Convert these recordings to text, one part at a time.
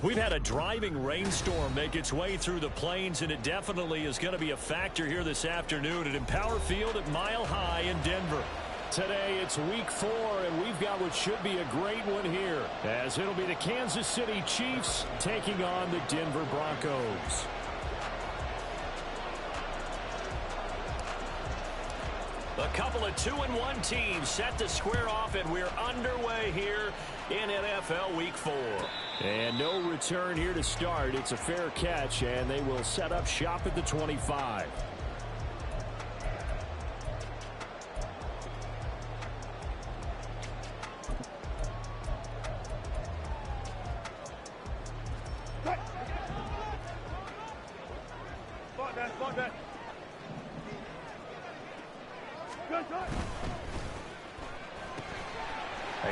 We've had a driving rainstorm make its way through the plains, and it definitely is going to be a factor here this afternoon at Empower Field at Mile High in Denver. Today, it's week 4, and we've got what should be a great one here, as it'll be the Kansas City Chiefs taking on the Denver Broncos. A couple of 2-1 teams set to square off, and we're underway here in NFL Week 4. And no return here to start. It's a fair catch, and they will set up shop at the 25.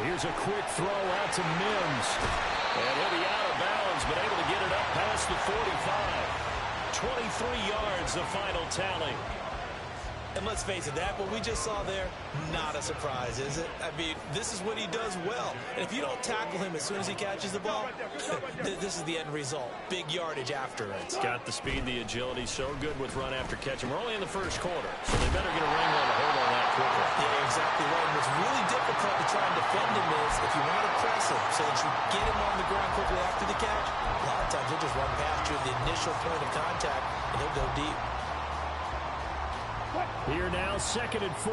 Here's a quick throw out to Mims. And he'll be out of bounds, but able to get it up past the 45. 23 yards, the final tally. And let's face it, that what we just saw there, not a surprise, is it? I mean, this is what he does well. And if you don't tackle him as soon as he catches the ball, this is the end result. Big yardage after it. Got the speed, the agility, so good with run after catch. And we're only in the first quarter, so they better get a wrangle on the hold on that quickly. Yeah, exactly right. And what's really difficult to try and defend him is if you want to press him so that you get him on the ground quickly after the catch, a lot of times he'll just run past you at the initial point of contact, and he'll go deep. Here now, 2nd and 4.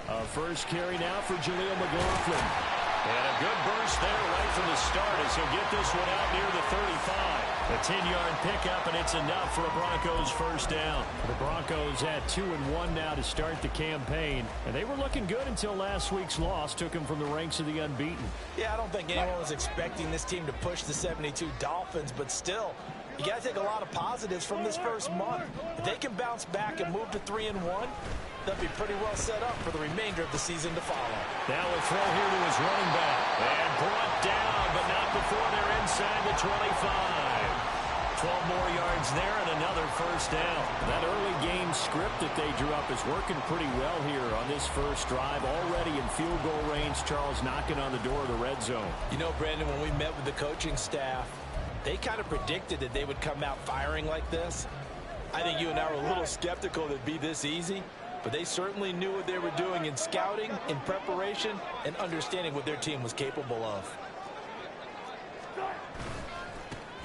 A first carry now for Jaleel McLaughlin. And a good burst there right from the start as he'll get this one out near the 35. A 10-yard pickup, and it's enough for a Broncos first down. The Broncos had 2-1 now to start the campaign, and they were looking good until last week's loss took them from the ranks of the unbeaten. Yeah, I don't think anyone was expecting this team to push the 72 Dolphins, but still, you got to take a lot of positives from this first month. If they can bounce back and move to 3-1, they'll be pretty well set up for the remainder of the season to follow. Now a throw here to his running back. And brought down, but not before they're inside the 25. 12 more yards there and another first down. That early game script that they drew up is working pretty well here on this first drive. Already in field goal range, Charles knocking on the door of the red zone. You know, Brandon, when we met with the coaching staff, they kind of predicted that they would come out firing like this. I think you and I were a little skeptical that it'd be this easy. But they certainly knew what they were doing in scouting, in preparation, and understanding what their team was capable of.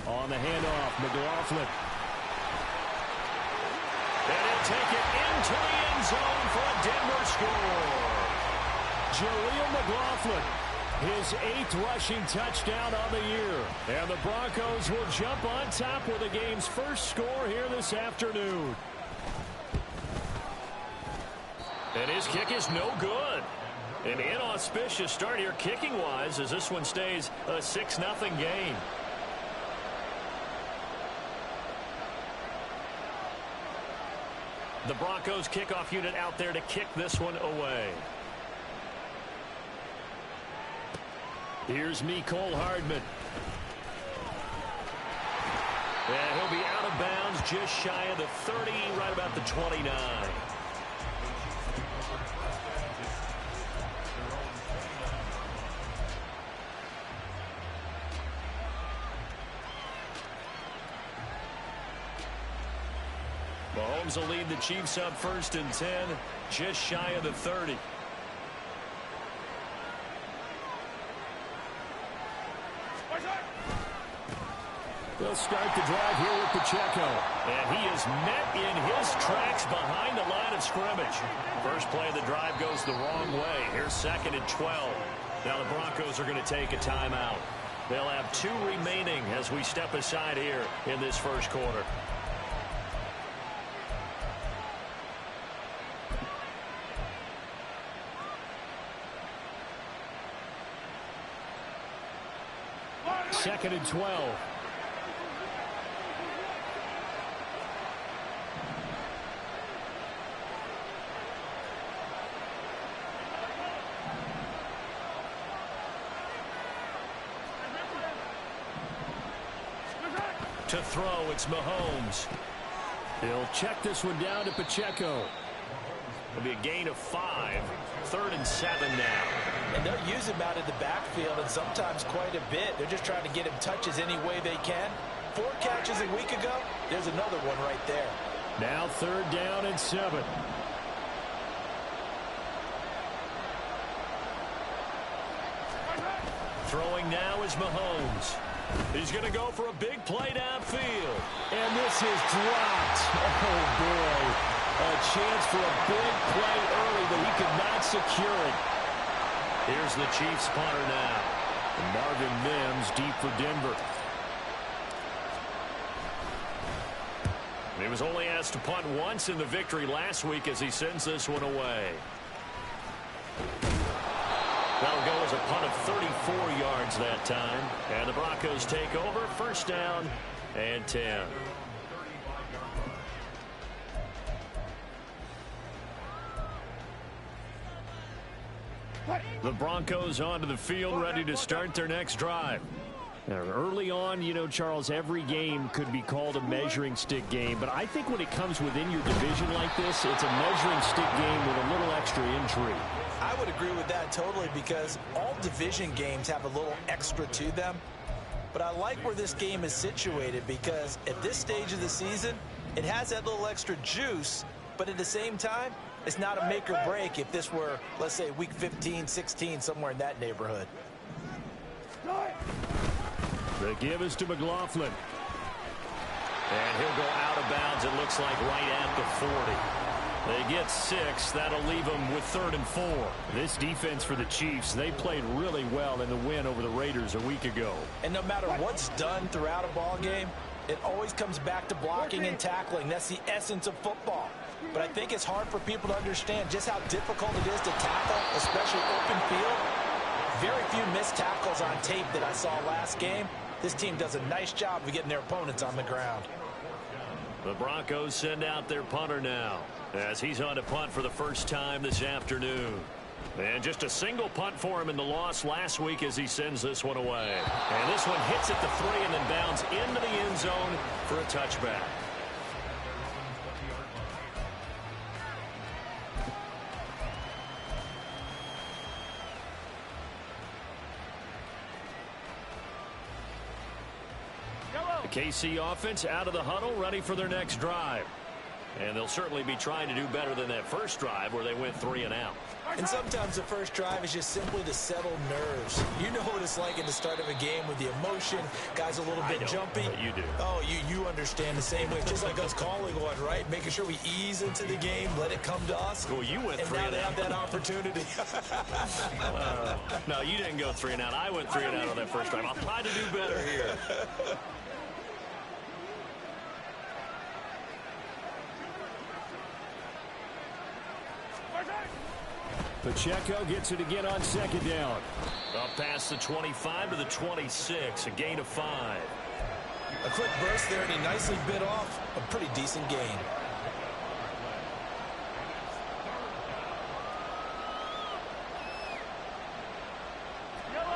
On the handoff, McLaughlin. And he'll take it into the end zone for a Denver score. Jaleel McLaughlin, his 8th rushing touchdown on the year. And the Broncos will jump on top with the game's first score here this afternoon. And his kick is no good. An inauspicious start here kicking-wise as this one stays a 6-0 game. The Broncos kickoff unit out there to kick this one away. Here's Mecole Hardman. And he'll be out of bounds just shy of the 30, right about the 29. Mahomes will lead the Chiefs up 1st and 10, just shy of the 30. They'll start the drive here with Pacheco. And he is met in his tracks behind the line of scrimmage. First play of the drive goes the wrong way. Here's 2nd and 12. Now the Broncos are going to take a timeout. They'll have 2 remaining as we step aside here in this first quarter. Second and 12. To throw, it's Mahomes. He'll check this one down to Pacheco. It'll be a gain of 5. 3rd and 7 now. And they'll use him out in the backfield, and sometimes quite a bit. They're just trying to get him touches any way they can. 4 catches a week ago. There's another one right there. Now 3rd down and 7. Throwing now is Mahomes. He's going to go for a big play downfield. And this is dropped. Oh, boy. A chance for a big play early, but he could not secure it. Here's the Chiefs punter now. And Marvin Mims deep for Denver. He was only asked to punt once in the victory last week as he sends this one away. That'll go as a punt of 34 yards that time. And the Broncos take over. 1st down and 10. The Broncos onto the field, ready to start their next drive. Now, early on, you know, Charles, every game could be called a measuring stick game, but I think when it comes within your division like this, it's a measuring stick game with a little extra intrigue. I would agree with that totally, because all division games have a little extra to them. But I like where this game is situated, because at this stage of the season, it has that little extra juice, but at the same time, it's not a make or break if this were, let's say, week 15, 16, somewhere in that neighborhood. The give is to McLaughlin. And he'll go out of bounds, it looks like, right at the 40. They get 6. That'll leave them with 3rd and 4. This defense for the Chiefs, they played really well in the win over the Raiders a week ago. And no matter what's done throughout a ball game, it always comes back to blocking and tackling. That's the essence of football. But I think it's hard for people to understand just how difficult it is to tackle, especially open field. Very few missed tackles on tape that I saw last game. This team does a nice job of getting their opponents on the ground. The Broncos send out their punter now, as he's on to punt for the first time this afternoon. And just a single punt for him in the loss last week as he sends this one away. And this one hits at the 3 and then bounds into the end zone for a touchback. The KC offense out of the huddle, ready for their next drive. And they'll certainly be trying to do better than that first drive where they went 3 and out. And sometimes the first drive is just simply to settle nerves. You know what it's like at the start of a game with the emotion. Guys a little bit jumpy. You do. Oh, you understand the same way. Just like us calling one, right? Making sure we ease into the game, let it come to us. Well, you went 3 and out. And now they have that opportunity. No, you didn't go 3 and out. I went 3 and out on that first drive. I'll try to do better here. Pacheco gets it again on 2nd down. Up past the 25 to the 26, a gain of 5. A quick burst there, and he nicely bit off a pretty decent gain.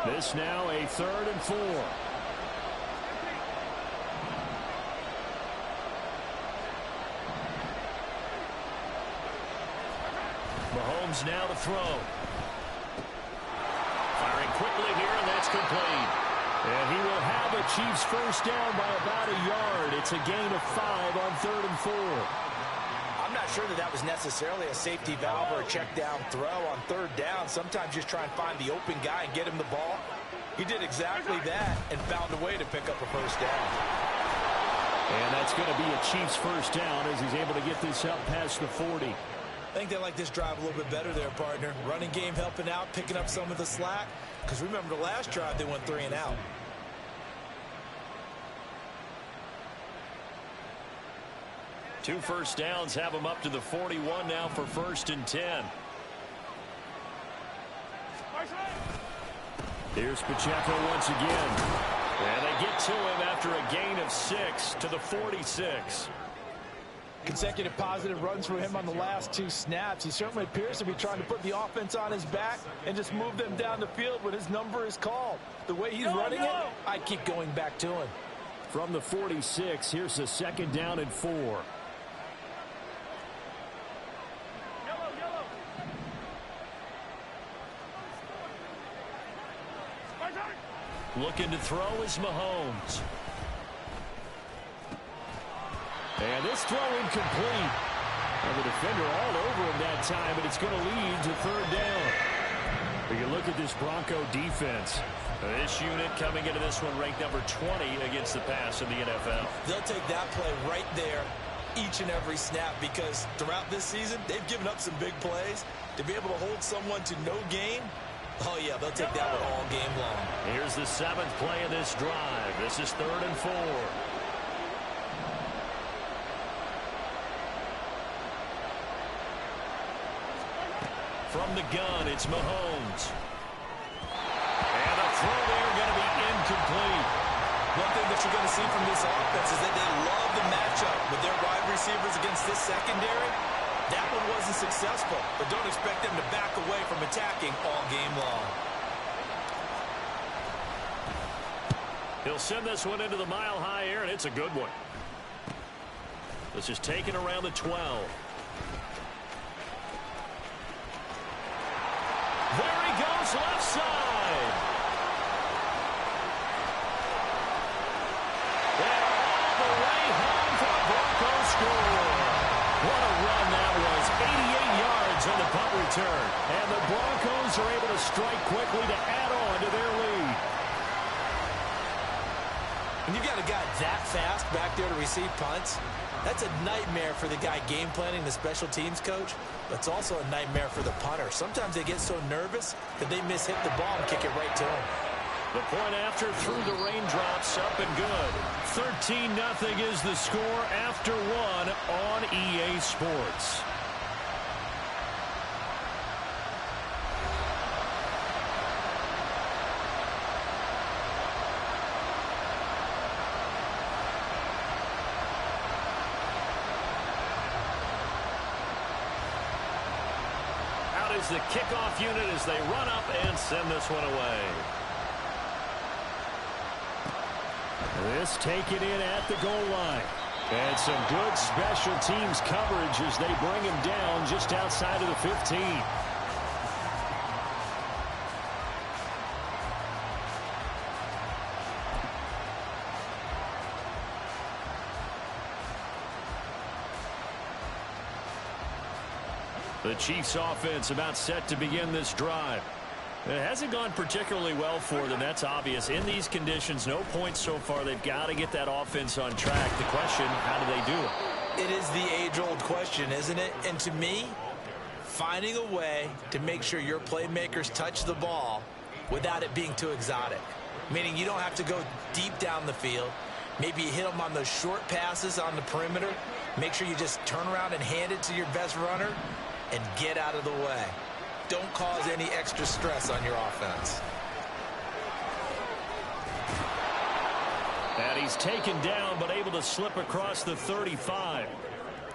This now a 3rd and 4. Mahomes now to throw. Firing quickly here, and that's complete. And he will have a Chiefs first down by about a yard. It's a gain of 5 on 3rd and 4. I'm not sure that was necessarily a safety valve or a check down throw on 3rd down. Sometimes just try and find the open guy and get him the ball. He did exactly that and found a way to pick up a first down. And that's going to be a Chiefs first down as he's able to get this up past the 40. I think they like this drive a little bit better there, partner. Running game helping out, picking up some of the slack. Because remember the last drive, they went 3 and out. Two first downs have them up to the 41 now for 1st and 10. Here's Pacheco once again. And they get to him after a gain of 6 to the 46. Consecutive positive runs for him on the last 2 snaps. He certainly appears to be trying to put the offense on his back and just move them down the field when his number is called. The way he's running it, I keep going back to him. From the 46, here's a 2nd down and 4. Looking to throw is Mahomes. And this throw incomplete. And the defender all over him that time, but it's going to lead to 3rd down. But you look at this Bronco defense. This unit coming into this one ranked number 20 against the pass in the NFL. They'll take that play right there each and every snap, because throughout this season, they've given up some big plays. To be able to hold someone to no gain, oh yeah, they'll take that one all game long. Here's the 7th play of this drive. This is 3rd and 4. From the gun, it's Mahomes. And a throw there going to be incomplete. One thing that you're going to see from this offense is that they love the matchup with their wide receivers against this secondary. That one wasn't successful, but don't expect them to back away from attacking all game long. He'll send this one into the mile-high air, and it's a good one. This is taken around the 12. There he goes, left side. And all the way home for the Broncos score. What a run that was. 88 yards on the punt return. And the Broncos are able to strike quickly to add on to their lead. When you've got a guy that fast back there to receive punts, that's a nightmare for the guy game planning, the special teams coach. But it's also a nightmare for the punter. Sometimes they get so nervous that they mishit the ball and kick it right to him. The point after through the raindrops, up and good. 13-0 is the score after one on EA Sports. Out is the kickoff unit as they run up and send this one away. This taken in at the goal line. And some good special teams coverage as they bring him down just outside of the 15. The Chiefs offense about set to begin this drive. It hasn't gone particularly well for them. That's obvious. In these conditions, no points so far. They've got to get that offense on track. The question, how do they do it? It is the age-old question, isn't it? And to me, finding a way to make sure your playmakers touch the ball without it being too exotic. Meaning you don't have to go deep down the field. Maybe you hit them on those short passes on the perimeter. Make sure you just turn around and hand it to your best runner and get out of the way. Don't cause any extra stress on your offense. And he's taken down but able to slip across the 35.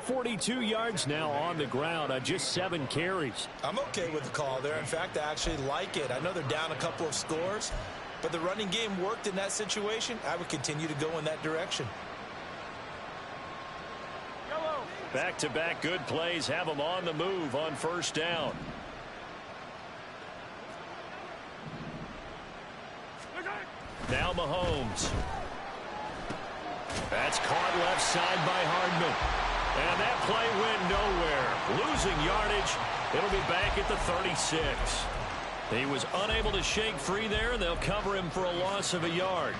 42 yards now on the ground on just 7 carries. I'm okay with the call there. In fact, I actually like it. I know they're down a couple of scores, but the running game worked in that situation. I would continue to go in that direction. Back-to-back good plays have them on the move on first down. Now Mahomes. That's caught left side by Hardman. And that play went nowhere. Losing yardage. It'll be back at the 36. He was unable to shake free there, and they'll cover him for a loss of a yard.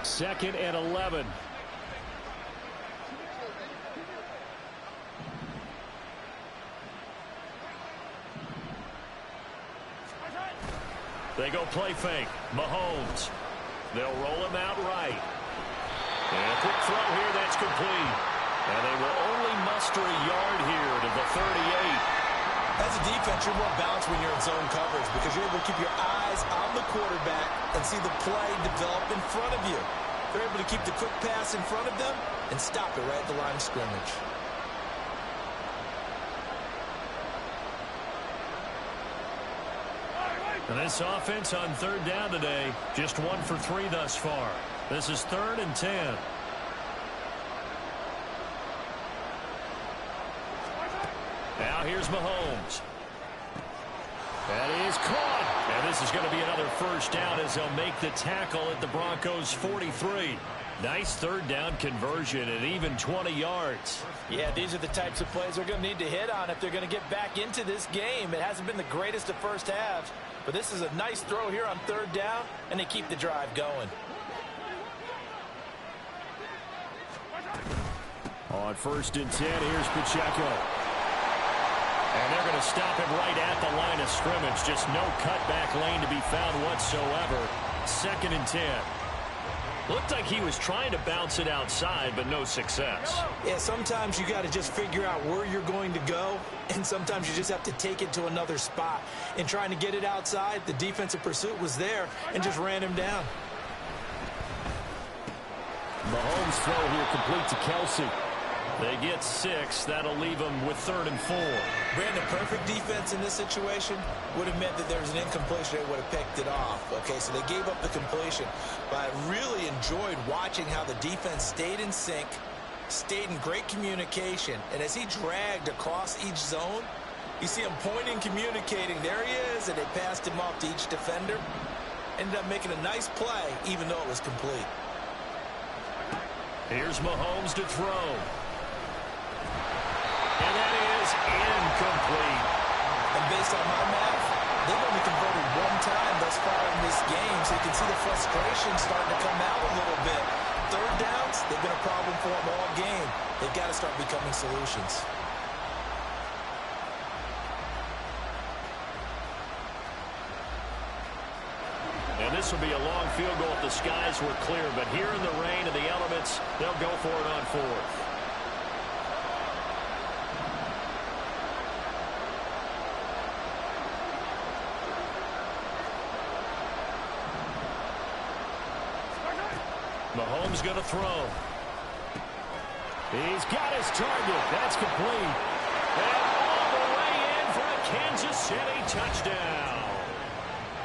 2nd and 11. They go play fake. Mahomes. They'll roll him out right. And a quick throw here that's complete. And they will only muster a yard here to the 38. As a defense, you're more balanced when you're in zone coverage because you're able to keep your eyes on the quarterback and see the play develop in front of you. They're able to keep the quick pass in front of them and stop it right at the line of scrimmage. And this offense on 3rd down today, just 1 for 3 thus far. This is 3rd and 10. Now here's Mahomes. That is caught. And this is going to be another first down as they'll make the tackle at the Broncos 43. Nice 3rd down conversion and even 20 yards. Yeah, these are the types of plays they're going to need to hit on if they're going to get back into this game. It hasn't been the greatest of first halves, but this is a nice throw here on 3rd down, and they keep the drive going. On 1st and 10, here's Pacheco. And they're going to stop him right at the line of scrimmage. Just no cutback lane to be found whatsoever. 2nd and 10. Looked like he was trying to bounce it outside, but no success. Yeah, sometimes you got to just figure out where you're going to go, and sometimes you just have to take it to another spot. In trying to get it outside, the defensive pursuit was there and just ran him down. Mahomes' throw here complete to Kelsey. They get 6. That'll leave them with 3rd and 4. Brandon, perfect defense in this situation would have meant that there was an incompletion. They would have picked it off. Okay, so they gave up the completion. But I really enjoyed watching how the defense stayed in sync, stayed in great communication. And as he dragged across each zone, you see him pointing, communicating. There he is, and they passed him off to each defender. Ended up making a nice play, even though it was complete. Here's Mahomes to throw. And that is incomplete. And based on my math, they've only converted 1 time thus far in this game, so you can see the frustration starting to come out a little bit. 3rd downs, they've been a problem for them all game. They've got to start becoming solutions. And this will be a long field goal if the skies were clear, but here in the rain and the elements, they'll go for it on 4th. Mahomes going to throw. He's got his target. That's complete. And all the way in for a Kansas City touchdown.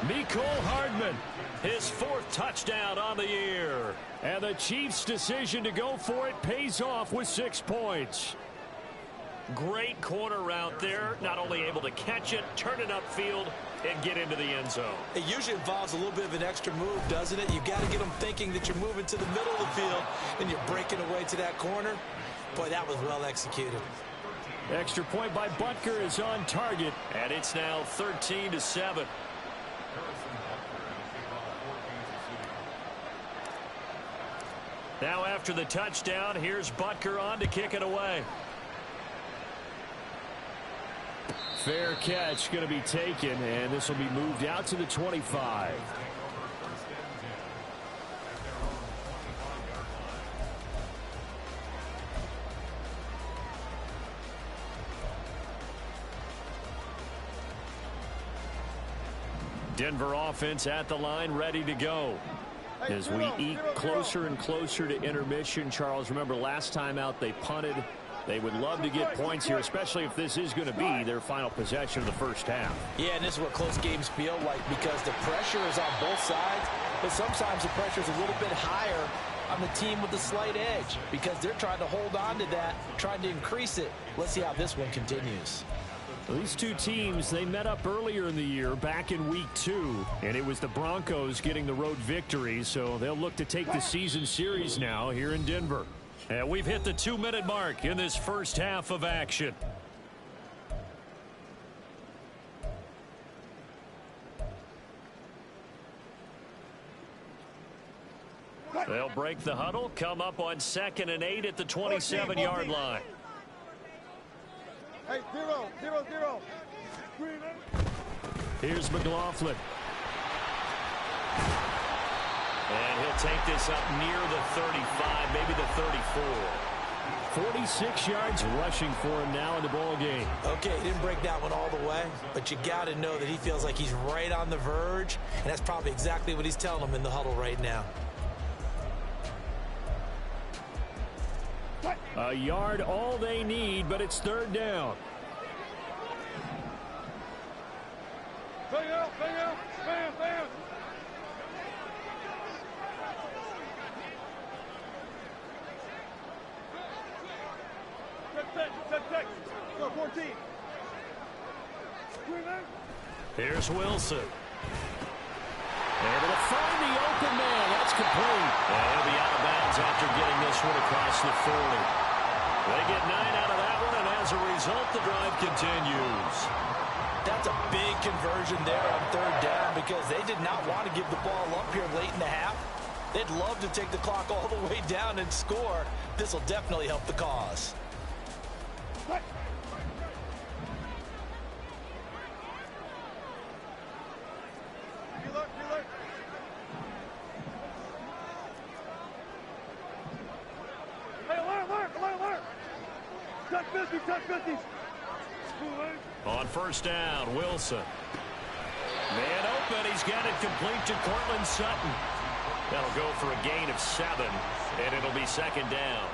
Mecole Hardman, his 4th touchdown on the year. And the Chiefs' decision to go for it pays off with 6 points. Great corner route there. Not only able to catch it, turn it upfield, and get into the end zone. It usually involves a little bit of an extra move, doesn't it? You've got to get them thinking that you're moving to the middle of the field and you're breaking away to that corner. Boy, that was well executed. Extra point by Butker is on target, and it's now 13-7. Now after the touchdown, here's Butker on to kick it away. Fair catch going to be taken, and this will be moved out to the 25. Denver offense at the line, ready to go. As we eke closer and closer to intermission, Charles, remember last time out they punted. They would love to get points here, especially if this is going to be their final possession of the first half. Yeah, and this is what close games feel like because the pressure is on both sides, but sometimes the pressure is a little bit higher on the team with the slight edge because they're trying to hold on to that, trying to increase it. Let's see how this one continues. These two teams, they met up earlier in the year back in week 2, and it was the Broncos getting the road victory, so they'll look to take the season series now here in Denver. And we've hit the 2-minute mark in this first half of action. They'll break the huddle, come up on 2nd and 8 at the 27-yard line. Hey, 0-0-0. Here's McLaughlin. And he'll take this up near the 35, maybe the 34. 46 yards rushing for him now in the ball game. Okay, he didn't break that one all the way, but you got to know that he feels like he's right on the verge, and that's probably exactly what he's telling them in the huddle right now. A yard all they need, but it's 3rd down. Bang out, bang out, bam, bam. Check. Go, 14. Here's Wilson. Able to find the open man. That's complete. And he'll be out of bounds after getting this one across the 40. They get 9 out of that one, and as a result, the drive continues. That's a big conversion there on 3rd down because they did not want to give the ball up here late in the half. They'd love to take the clock all the way down and score. This will definitely help the cause. Touch 50. On 1st down, Wilson. Man open, he's got it complete to Cortland Sutton. That'll go for a gain of 7, and it'll be 2nd down.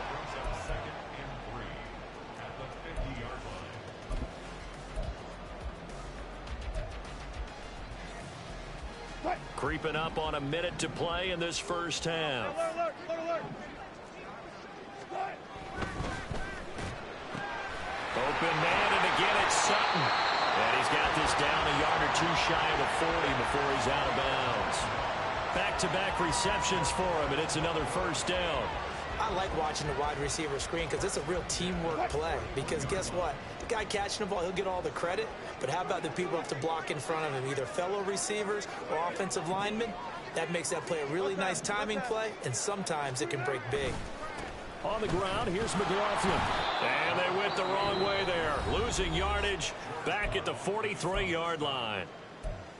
Creeping up on a minute to play in this first half. Open man, and again it's Sutton. And he's got this down a yard or two shy of the 40 before he's out of bounds. Back-to-back receptions for him, and it's another first down. I like watching the wide receiver screen because it's a real teamwork play. Because guess what? The guy catching the ball, he'll get all the credit. But how about the people up to block in front of him, either fellow receivers or offensive linemen? That makes that play a really nice timing play, and sometimes it can break big. On the ground, here's McLaughlin. And they went the wrong way there. Losing yardage back at the 43-yard line.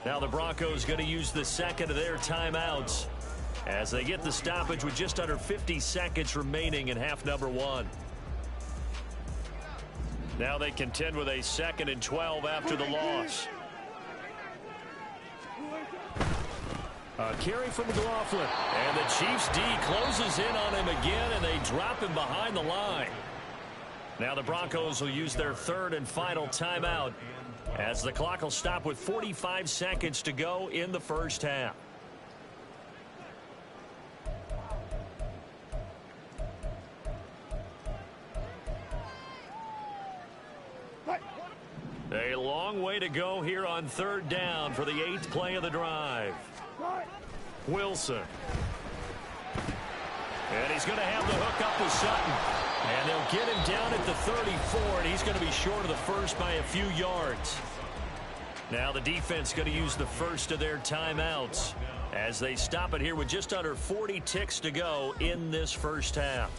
Now the Broncos going to use the second of their timeouts as they get the stoppage with just under 50 seconds remaining in half number one. Now they contend with a 2nd and 12 after the loss. A carry from McLaughlin. And the Chiefs D closes in on him again, and they drop him behind the line. Now the Broncos will use their 3rd and final timeout as the clock will stop with 45 seconds to go in the first half. A long way to go here on 3rd down for the 8th play of the drive. Wilson. And he's going to have the hook up to Sutton. And they'll get him down at the 34, and he's going to be short of the first by a few yards. Now the defense going to use the first of their timeouts as they stop it here with just under 40 ticks to go in this first half.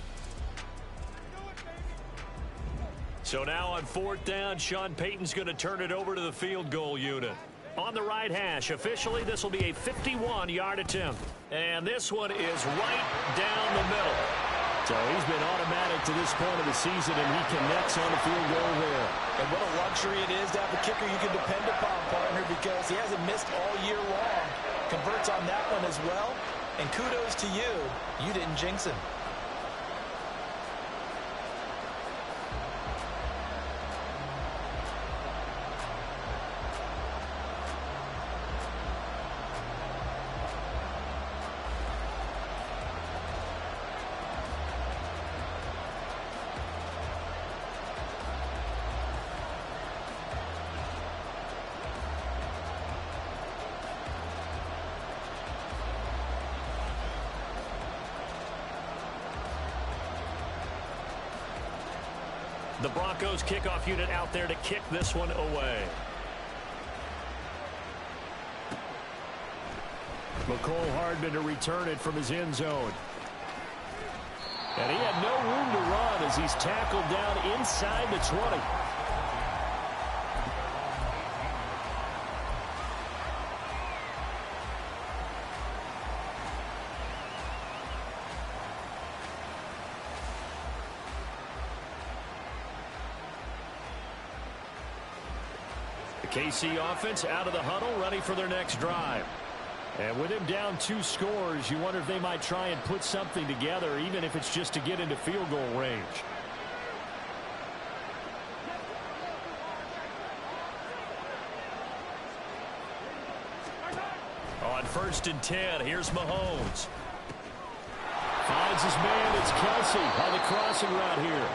So now on 4th down, Sean Payton's going to turn it over to the field goal unit. On the right hash, officially this will be a 51-yard attempt. And this one is right down the middle. So he's been automatic to this point of the season, and he connects on the field goal there. And what a luxury it is to have a kicker you can depend upon, partner, because he hasn't missed all year long. Converts on that one as well. And kudos to you. You didn't jinx him. The Broncos kickoff unit out there to kick this one away. McCole Hardman to return it from his end zone. And he had no room to run as he's tackled down inside the 20. KC offense out of the huddle, ready for their next drive. And with him down 2 scores, you wonder if they might try and put something together, even if it's just to get into field goal range. On 1st and 10, here's Mahomes. Finds his man, it's Kelsey on the crossing route here.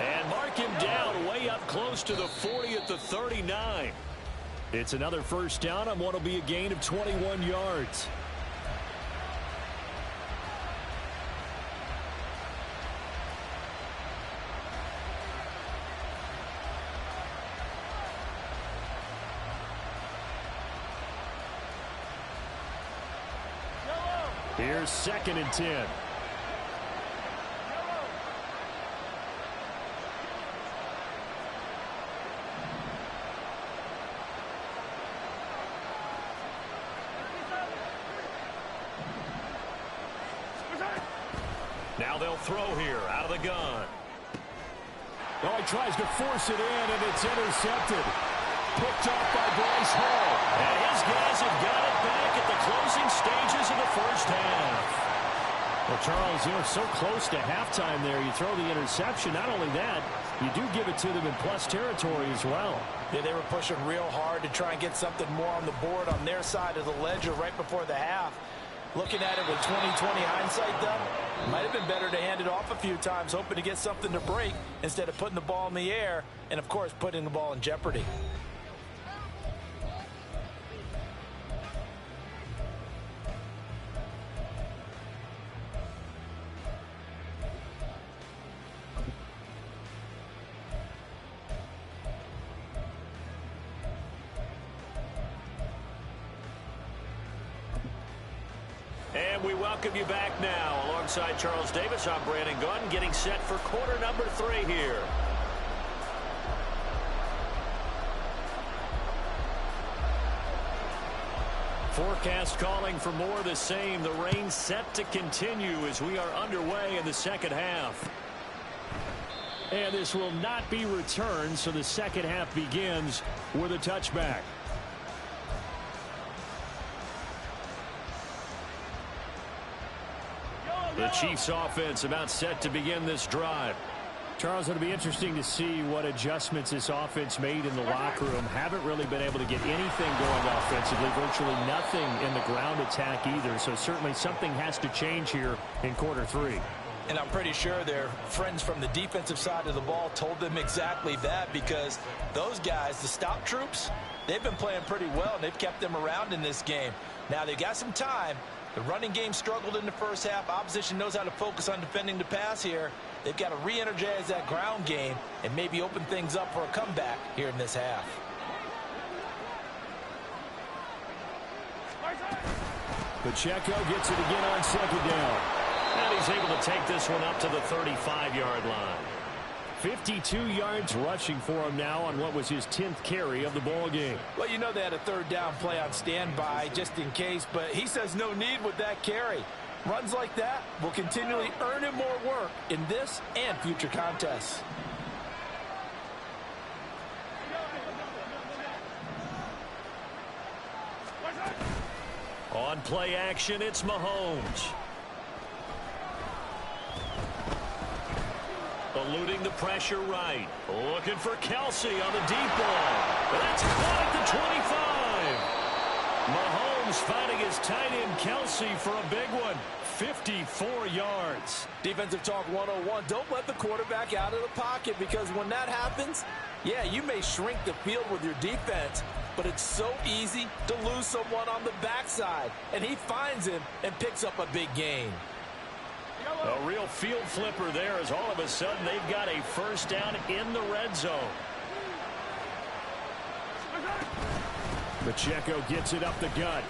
And mark him down way up close to the 40 at the 39. It's another first down on what will be a gain of 21 yards. Here's 2nd and 10. Now they'll throw here out of the gun. Oh, he tries to force it in, and it's intercepted. Picked off by Bryce Hall. And his guys have got it back at the closing stages of the first half. Well, Charles, you're so close to halftime there. You throw the interception. Not only that, you do give it to them in plus territory as well. Yeah, they were pushing real hard to try and get something more on the board on their side of the ledger right before the half. Looking at it with 20/20 hindsight, though, might have been better to hand it off a few times, hoping to get something to break instead of putting the ball in the air and, of course, putting the ball in jeopardy. And we welcome you back now. Alongside Charles Davis, I'm Brandon Gunn, getting set for quarter number 3 here. Forecast calling for more of the same. The rain set to continue as we are underway in the second half. And this will not be returned, so the second half begins with a touchback. The Chiefs offense about set to begin this drive. Charles, it'll be interesting to see what adjustments this offense made in the locker room. Haven't really been able to get anything going offensively. Virtually nothing in the ground attack either. So certainly something has to change here in quarter 3. And I'm pretty sure their friends from the defensive side of the ball told them exactly that, because those guys, the stop troops, they've been playing pretty well, and they've kept them around in this game. Now they've got some time. The running game struggled in the first half. Opposition knows how to focus on defending the pass here. They've got to re-energize that ground game and maybe open things up for a comeback here in this half. Pacheco gets it again on second down. And he's able to take this one up to the 35-yard line. 52 yards rushing for him now on what was his 10th carry of the ball game. Well, you know they had a third down play on standby just in case, but he says no need with that carry. Runs like that will continually earn him more work in this and future contests. On play action, it's Mahomes. Eluding the pressure right. Looking for Kelsey on the deep ball. That's caught at the 25. Mahomes finding his tight end Kelsey for a big one. 54 yards. Defensive talk 101. Don't let the quarterback out of the pocket, because when that happens, yeah, you may shrink the field with your defense, but it's so easy to lose someone on the backside. And he finds him and picks up a big gain. A real field flipper there, as all of a sudden they've got a first down in the red zone. Pacheco gets it up the gut.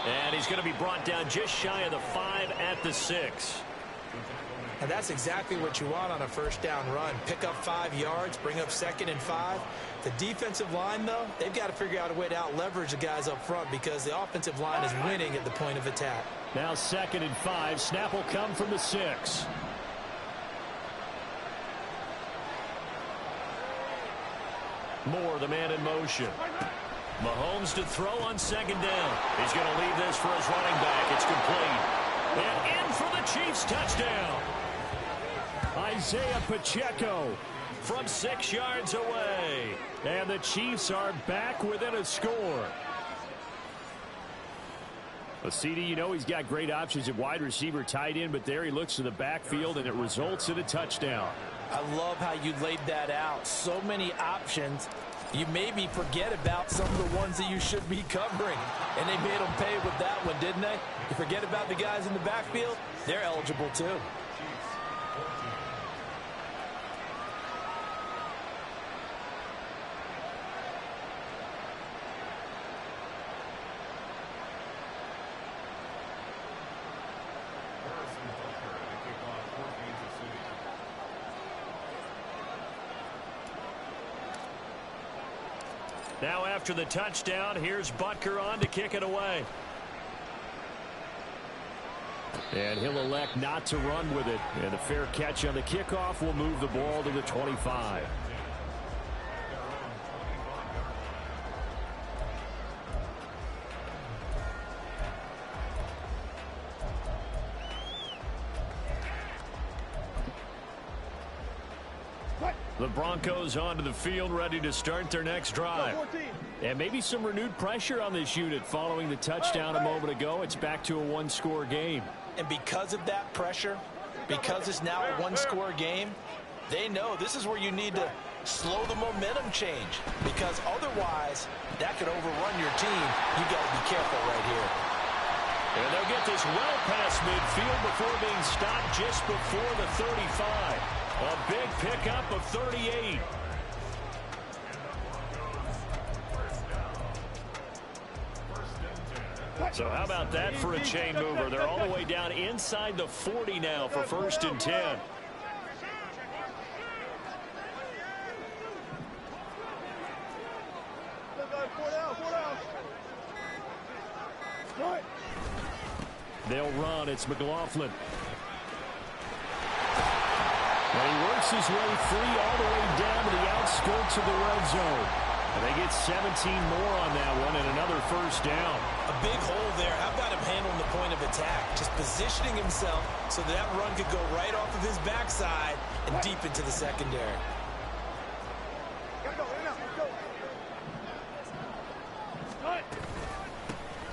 And he's going to be brought down just shy of the 5 at the 6. And that's exactly what you want on a first down run. Pick up 5 yards, bring up 2nd and 5. The defensive line, though, they've got to figure out a way to out-leverage the guys up front, because the offensive line is winning at the point of attack. Now 2nd and 5. Snap will come from the 6. Moore, the man in motion. Mahomes to throw on 2nd down. He's going to leave this for his running back. It's complete. And in for the Chiefs touchdown. Isaiah Pacheco from 6 yards away. And the Chiefs are back within a score. Well, CD, you know he's got great options at wide receiver, tight end, but there he looks to the backfield, and it results in a touchdown. I love how you laid that out. So many options. You maybe forget about some of the ones that you should be covering. And they made them pay with that one, didn't they? You forget about the guys in the backfield, they're eligible too. Now after the touchdown, here's Butker on to kick it away. And he'll elect not to run with it. And a fair catch on the kickoff will move the ball to the 25. The Broncos onto the field, ready to start their next drive. And maybe some renewed pressure on this unit following the touchdown a moment ago. It's back to a one-score game. And because of that pressure, because it's now a one-score game, they know this is where you need to slow the momentum change, because otherwise that could overrun your team. You got to be careful right here. And they'll get this well past midfield before being stopped just before the 35. A big pickup of 38. So how about that for a chain mover? They're all the way down inside the 40 now for 1st and 10. They'll run. It's McLaughlin. And he works his way free all the way down to the outskirts of the red zone. And they get 17 more on that one and another 1st down. A big hole there. How about him handling the point of attack? Just positioning himself so that run could go right off of his backside and deep into the secondary.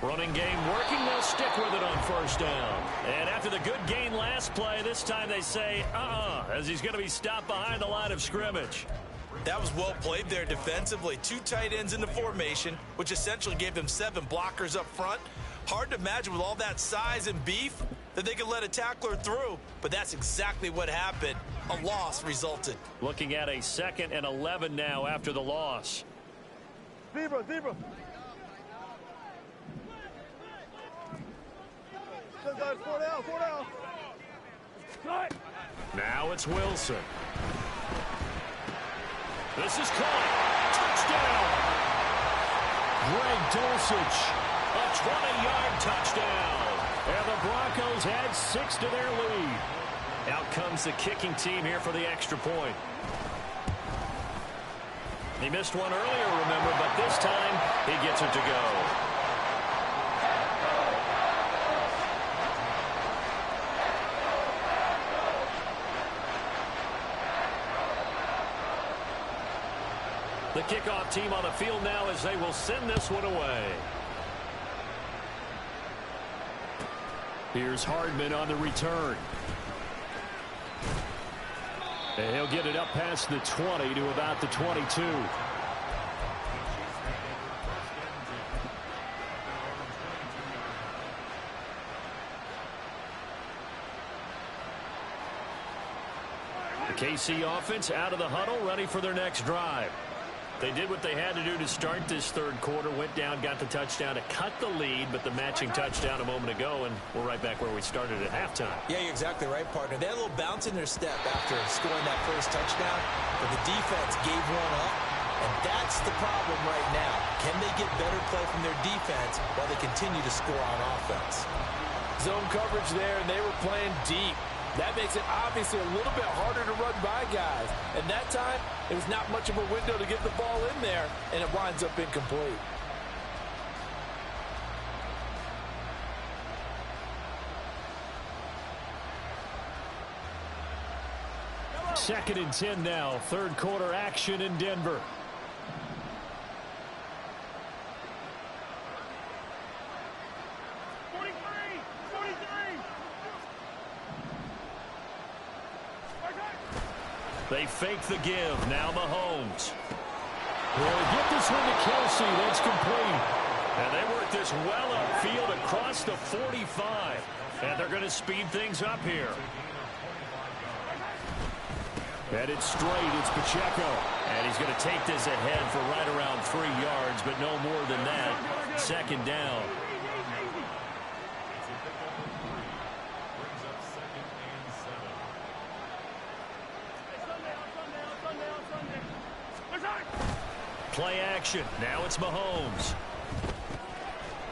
Running game working. They'll stick with it on 1st down. And after the good gain last play, this time they say, as he's going to be stopped behind the line of scrimmage. That was well played there defensively. 2 tight ends in the formation, which essentially gave them 7 blockers up front. Hard to imagine with all that size and beef that they could let a tackler through, but that's exactly what happened. A loss resulted. Looking at a 2nd and 11 now after the loss. Zebra. Four down. Now it's Wilson. This is caught. Touchdown. Greg Dulcich. A 20-yard touchdown. And the Broncos add 6 to their lead. Out comes the kicking team here for the extra point. He missed one earlier, remember, but this time he gets it to go. The kickoff team on the field now as they will send this one away. Here's Hardman on the return. And he'll get it up past the 20 to about the 22. The KC offense out of the huddle, ready for their next drive. They did what they had to do to start this 3rd quarter. Went down, got the touchdown to cut the lead, but the matching touchdown a moment ago, and we're right back where we started at halftime. Yeah, you're exactly right, partner. They had a little bounce in their step after scoring that 1st touchdown, but the defense gave one up, and that's the problem right now. Can they get better play from their defense while they continue to score on offense? Zone coverage there, and they were playing deep. That makes it obviously a little bit harder to run by guys. And that time, it was not much of a window to get the ball in there, and it winds up incomplete. 2nd and 10 now. 3rd quarter action in Denver. They fake the give. Now Mahomes. Will get this one to Kelsey. That's complete. And they work this well upfield across the 45. And they're going to speed things up here. Headed straight. It's Pacheco. And he's going to take this ahead for right around 3 yards, but no more than that. 2nd down. Play action. Now it's Mahomes.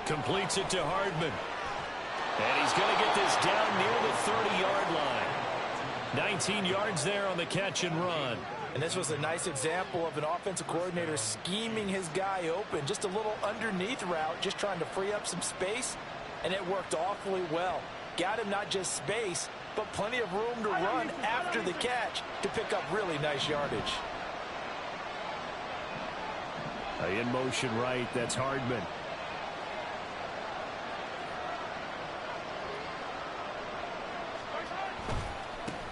Completes it to Hardman. And he's going to get this down near the 30-yard line. 19 yards there on the catch and run. And this was a nice example of an offensive coordinator scheming his guy open. Just a little underneath route, just trying to free up some space, and it worked awfully well. Got him not just space, but plenty of room to run after the catch to pick up really nice yardage. In motion right, that's Hardman.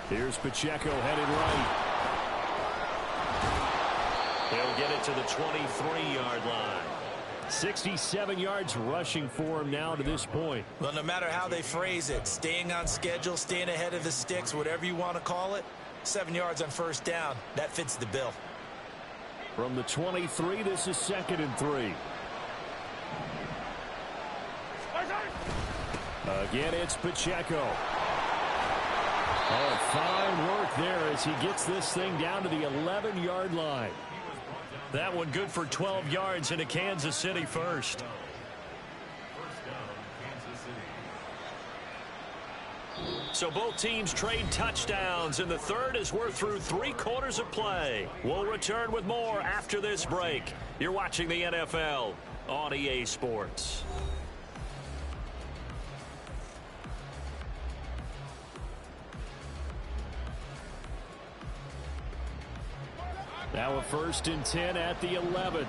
Here's Pacheco headed right. He'll get it to the 23-yard line. 67 yards rushing for him now to this point. Well, no matter how they phrase it, staying on schedule, staying ahead of the sticks, whatever you want to call it, 7 yards on first down, that fits the bill. From the 23, this is 2nd and 3. Again, it's Pacheco. Oh, fine work there as he gets this thing down to the 11-yard line. That one good for 12 yards into Kansas City first. So both teams trade touchdowns, and the third as we're through 3 quarters of play. We'll return with more after this break. You're watching the NFL on EA Sports. Now a 1st and 10 at the 11.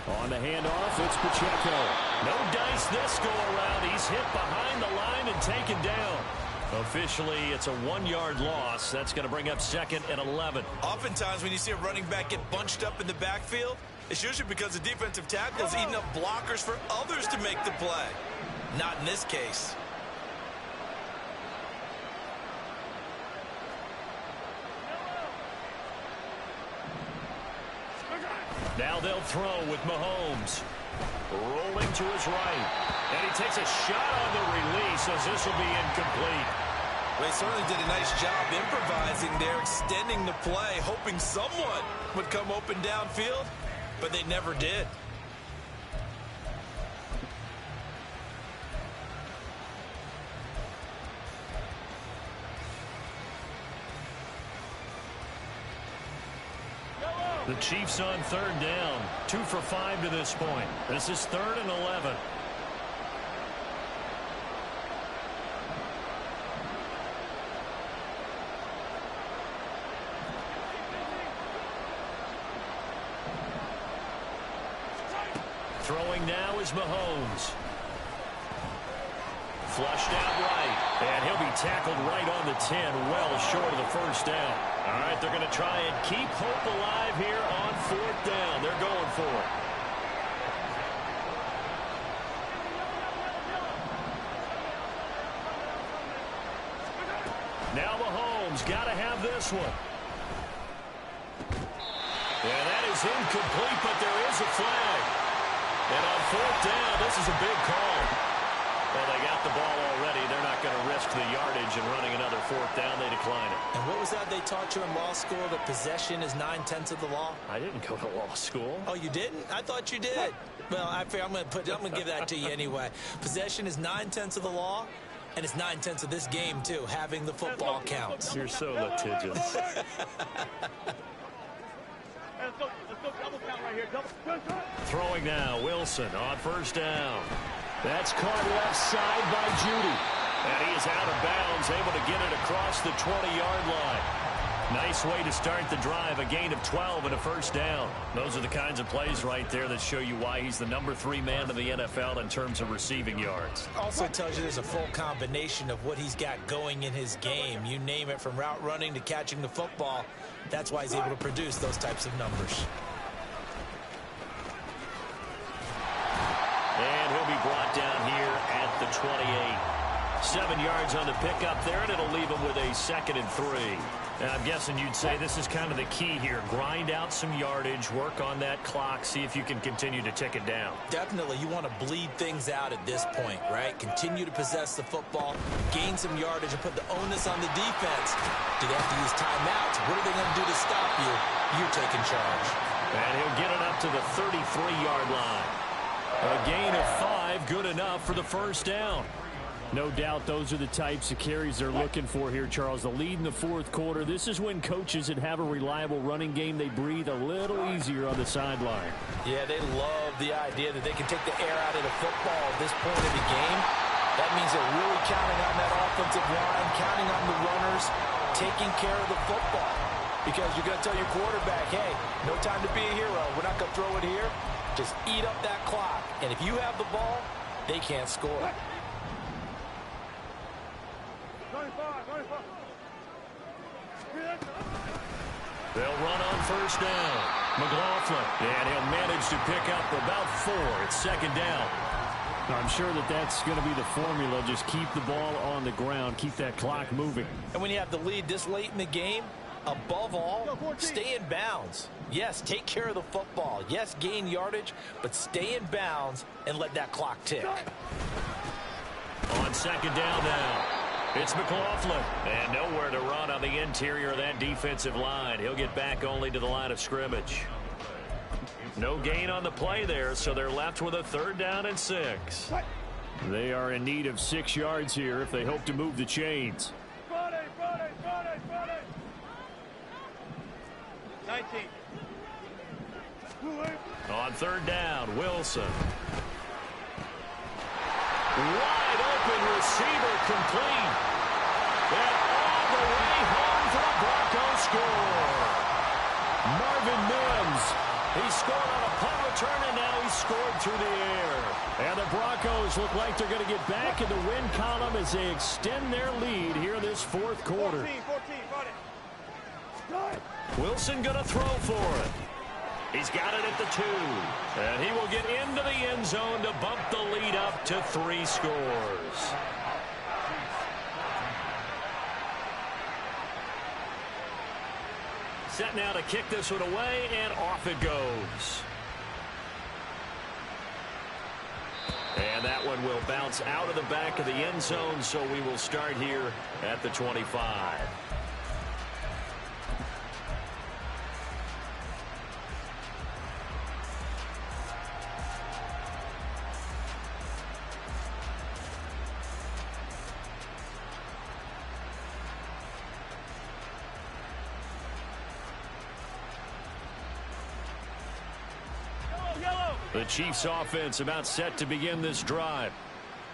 On the handoff, it's Pacheco. No dice this go around. He's hit behind the line and taken down. Officially, it's a 1-yard loss. That's going to bring up 2nd and 11. Oftentimes when you see a running back get bunched up in the backfield, it's usually because the defensive tackle is eating up blockers for others to make the play. Not in this case. Now they'll throw with Mahomes. Rolling to his right. And he takes a shot on the release as this will be incomplete. They certainly did a nice job improvising there, extending the play, hoping someone would come open downfield, but they never did. The Chiefs on 3rd down. 2 for 5 to this point. This is 3rd and 11. Throwing now is Mahomes. Flushed out right. And he'll be tackled right on the 10, well short of the first down. All right, they're going to try and keep hope alive here on 4th down. They're going for it. Now Mahomes got to have this one. And that is incomplete, but there is a flag. And on 4th down, this is a big call. Well, they got the ball already. They're not going to risk the yardage and running another 4th down. They decline it. And what was that they taught you in law school, that possession is 9/10 of the law? I didn't go to law school. Oh, you didn't? I thought you did. Well, I'm going to give that to you anyway. Possession is 9/10 of the law, and it's 9/10 of this game, too. Having the football counts. You're so litigious. Throwing now, Wilson on 1st down. That's caught left side by Judy. And he is out of bounds, able to get it across the 20-yard line. Nice way to start the drive, a gain of 12 and a 1st down. Those are the kinds of plays right there that show you why he's the number 3 man in the NFL in terms of receiving yards. Also tells you there's a full combination of what he's got going in his game. You name it, from route running to catching the football. That's why he's able to produce those types of numbers. And he'll be brought down here at the 28. 7 yards on the pickup there, and it'll leave him with a 2nd and 3. And I'm guessing you'd say this is kind of the key here. Grind out some yardage, work on that clock, see if you can continue to tick it down. Definitely. You want to bleed things out at this point, right? Continue to possess the football, gain some yardage, and put the onus on the defense. Do they have to use timeouts? What are they going to do to stop you? You're taking charge. And he'll get it up to the 33-yard line. A gain of 5, good enough for the 1st down. No doubt those are the types of carries they're looking for here, Charles. The lead in the 4th quarter. This is when coaches that have a reliable running game, they breathe a little easier on the sideline. Yeah, they love love the idea that they can take the air out of the football at this point of the game. That means they're really counting on that offensive line, counting on the runners, taking care of the football. Because you're going to tell your quarterback, hey, no time to be a hero. We're not going to throw it here. Just eat up that clock. And if you have the ball, they can't score. 25. They'll run on first down. McLaughlin, and he'll manage to pick up about 4. It's second down. I'm sure that's going to be the formula. Just keep the ball on the ground, keep that clock moving. And when you have the lead this late in the game, above all, stay in bounds. Yes, take care of the football. Yes, gain yardage, but stay in bounds and let that clock tick. On second down now, it's McLaughlin. And nowhere to run on the interior of that defensive line. He'll get back only to the line of scrimmage. No gain on the play there, so they're left with a 3rd down and 6. They are in need of 6 yards here if they hope to move the chains. 19. On 3rd down, Wilson. Wide open receiver complete. And all the way home for the Broncos score. Marvin Mims. He scored on a punt return, and now he's scored through the air. And the Broncos look like they're going to get back in the win column as they extend their lead here this 4th quarter. 14, Wilson going to throw for it. He's got it at the 2. And he will get into the end zone to bump the lead up to 3 scores. Set now to kick this one away, and off it goes. And that one will bounce out of the back of the end zone, so we will start here at the 25. The Chiefs offense about set to begin this drive.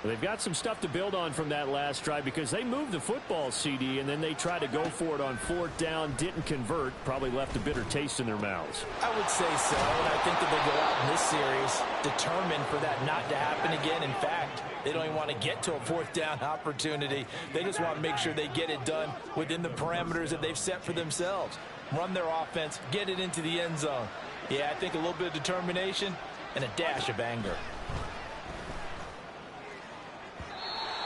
They've got some stuff to build on from that last drive because they moved the football, CD, and then they tried to go for it on 4th down, didn't convert, probably left a bitter taste in their mouths. I would say so, and I think that they go out in this series determined for that not to happen again. In fact, they don't even want to get to a 4th down opportunity. They just want to make sure they get it done within the parameters that they've set for themselves. Run their offense, get it into the end zone. Yeah, I think a little bit of determination and a dash of anger.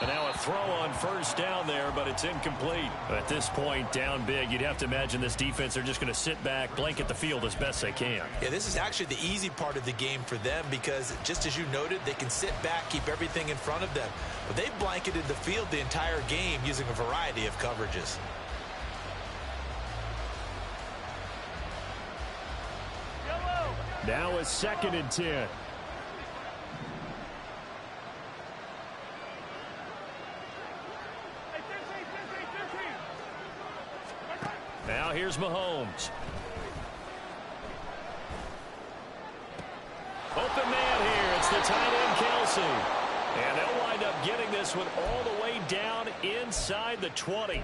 And now a throw on first down there, but it's incomplete. At this point, down big, you'd have to imagine this defense, they're just going to sit back, blanket the field as best they can. Yeah, this is actually the easy part of the game for them because, just as you noted, they can sit back, keep everything in front of them. But they've blanketed the field the entire game using a variety of coverages. Now a 2nd and 10. Now here's Mahomes. Open man here. It's the tight end, Kelsey. And they'll wind up getting this one all the way down inside the 20.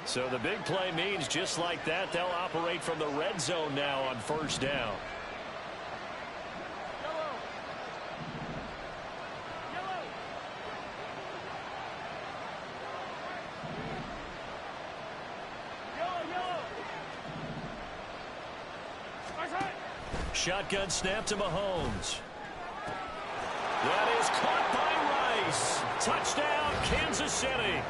So the big play means just like that, they'll operate from the red zone now on first down. Shotgun snap to Mahomes. That is caught by Rice. Touchdown, Kansas City.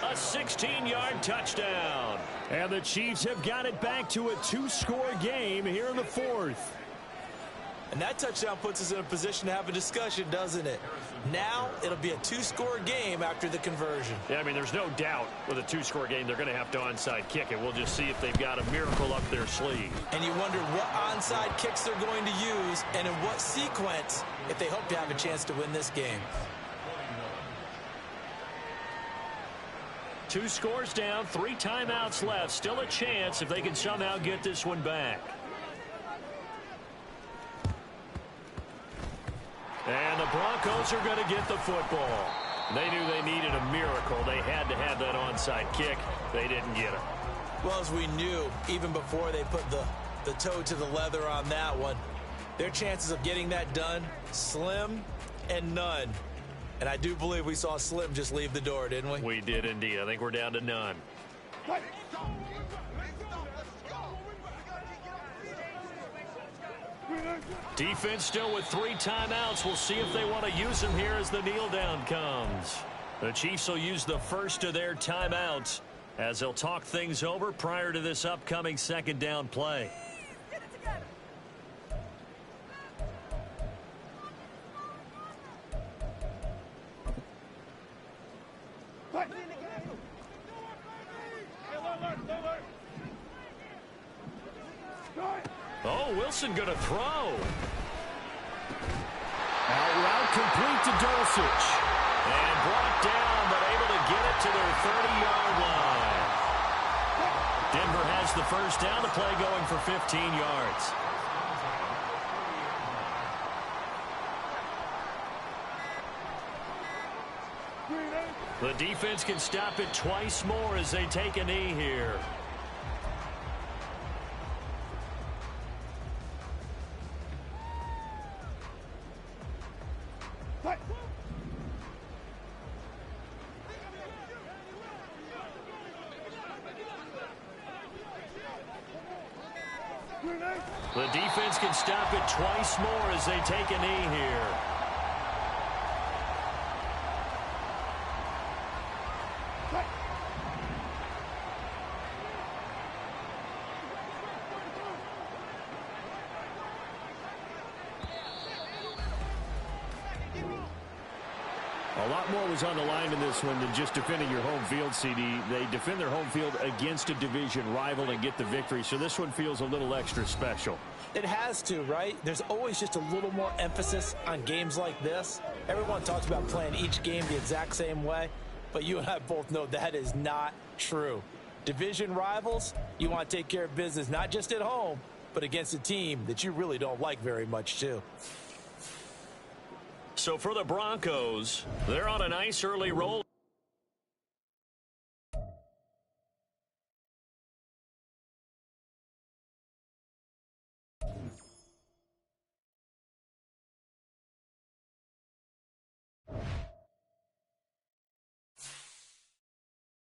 A 16-yard touchdown. And the Chiefs have got it back to a 2-score game here in the 4th. And that touchdown puts us in a position to have a discussion, doesn't it? Now it'll be a 2-score game after the conversion. Yeah, I mean, there's no doubt with a 2-score game, they're going to have to onside kick it. We'll just see if they've got a miracle up their sleeve. And you wonder what onside kicks they're going to use and in what sequence if they hope to have a chance to win this game. 2 scores down, 3 timeouts left. Still a chance if they can somehow get this one back. And the Broncos are going to get the football. They knew they needed a miracle. They had to have that onside kick. They didn't get it. Well, as we knew, even before they put the toe to the leather on that one, their chances of getting that done, slim and none. And I do believe we saw Slim just leave the door, didn't we? We did indeed. I think we're down to none. Defense still with 3 timeouts. We'll see if they want to use them here as the kneel down comes. The Chiefs will use the first of their timeouts as they'll talk things over prior to this upcoming 2nd down play. Oh, Wilson going to throw. Out route complete to Dulcich. And brought down, but able to get it to their 30-yard line. Denver has the first down. The play going for 15 yards. The defense can stop it twice more as they take a knee here. The defense can stop it twice more as they take a knee here. A lot more was on the line in this one than just defending your home field, CD. They defend their home field against a division rival and get the victory, so this one feels a little extra special. It has to, right? There's always just a little more emphasis on games like this. Everyone talks about playing each game the exact same way, but you and I both know that is not true. Division rivals, you want to take care of business not just at home, but against a team that you really don't like very much, too. So for the Broncos, they're on a nice early roll.